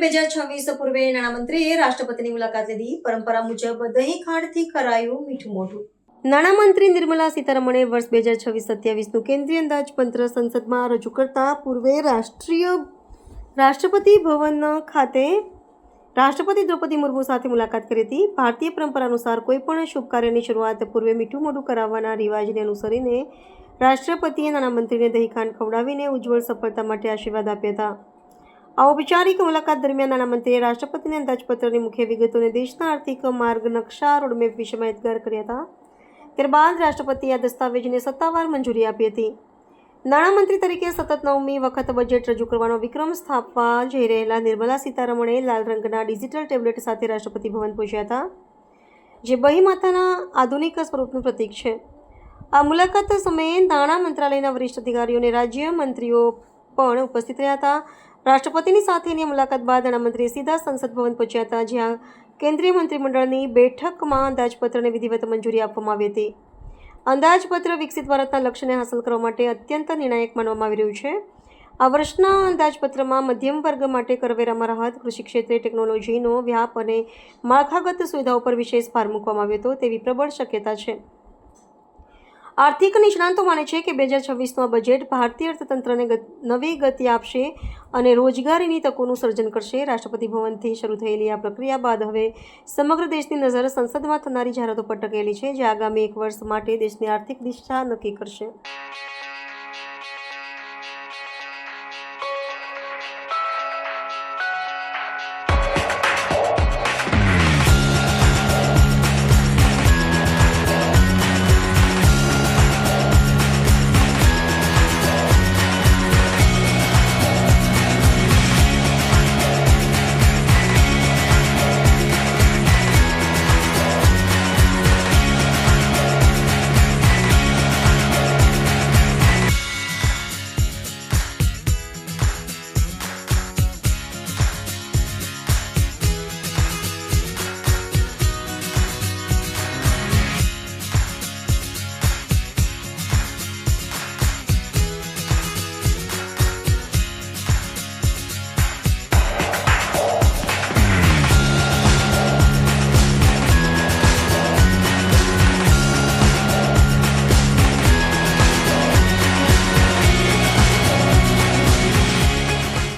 2026 પૂર્વે નાણામંત્રીએ રાષ્ટ્રપતિની મુલાકાત લીધી. પરંપરા મુજબ દહીં ખાંડથી કરાયું મીઠું મોઢું. નાણામંત્રી નિર્મલા સીતારમણે વર્ષ 2026-27નું કેન્દ્રીય અંદાજપત્ર સંસદમાં રજૂ કરતા પૂર્વે રાષ્ટ્રપતિ ભવન ખાતે રાષ્ટ્રપતિ દ્રૌપદી મુર્મુ સાથે મુલાકાત કરી હતી. ભારતીય પરંપરા અનુસાર કોઈપણ શુભ કાર્યની શરૂઆત પૂર્વે મીઠું મોઢું કરાવવાના રિવાજને અનુસરીને રાષ્ટ્રપતિએ નાણામંત્રીને દહીં ખાંડ ખવડાવીને ઉજ્જવળ સફળતા માટે આશીર્વાદ આપ્યા હતા. આ ઔપચારિક મુલાકાત દરમિયાન નાણામંત્રીએ રાષ્ટ્રપતિને અંદાજપત્રની મુખ્ય વિગતોને દેશના આર્થિક માર્ગ નકશા રોડમેપ વિશે માહિતગાર કર્યા હતા. ત્યારબાદ રાષ્ટ્રપતિએ આ દસ્તાવેજને સત્તાવાર મંજૂરી આપી હતી. નાણામંત્રી તરીકે સતત 9મી વખત બજેટ રજૂ કરવાનો વિક્રમ સ્થાપવા જઈ રહેલા નિર્મલા સીતારમણે લાલ રંગના ડિજિટલ ટેબ્લેટ સાથે રાષ્ટ્રપતિ ભવન પહોંચ્યા હતા, જે બહી માતાના આધુનિક સ્વરૂપનું પ્રતીક છે. આ મુલાકાત સમયે નાણાં મંત્રાલયના વરિષ્ઠ અધિકારીઓ અને રાજ્ય મંત્રીઓ પણ ઉપસ્થિત રહ્યા હતા. રાષ્ટ્રપતિની સાથેની મુલાકાત બાદ નાણામંત્રીએ સીધા સંસદ ભવન પહોંચ્યા હતા, જ્યાં કેન્દ્રીય મંત્રીમંડળની બેઠકમાં અંદાજપત્રને વિધિવત મંજૂરી આપવામાં આવી હતી. અંદાજપત્ર વિકસિત ભારતના લક્ષ્યને હાંસલ કરવા માટે અત્યંત નિર્ણાયક માનવામાં આવી રહ્યું છે. આ વર્ષના અંદાજપત્રમાં મધ્યમ વર્ગ માટે કરવેરામાં રાહત, કૃષિ ક્ષેત્રે ટેકનોલોજીનો વ્યાપ અને માળખાગત સુવિધાઓ પર વિશેષ ભાર મૂકવામાં આવ્યો હતો તેવી પ્રબળ શક્યતા છે. આર્થિક નિષ્ણાંતો માને છે કે 2026નું આ બજેટ ભારતીય અર્થતંત્રને નવી ગતિ આપશે અને રોજગારીની તકોનું સર્જન કરશે. રાષ્ટ્રપતિ ભવનથી શરૂ થયેલી આ પ્રક્રિયા બાદ હવે સમગ્ર દેશની નજર સંસદમાં થનારી જાહેરાતો પર ટકેલી છે, જે આગામી 1 વર્ષ માટે દેશની આર્થિક દિશા નક્કી કરશે.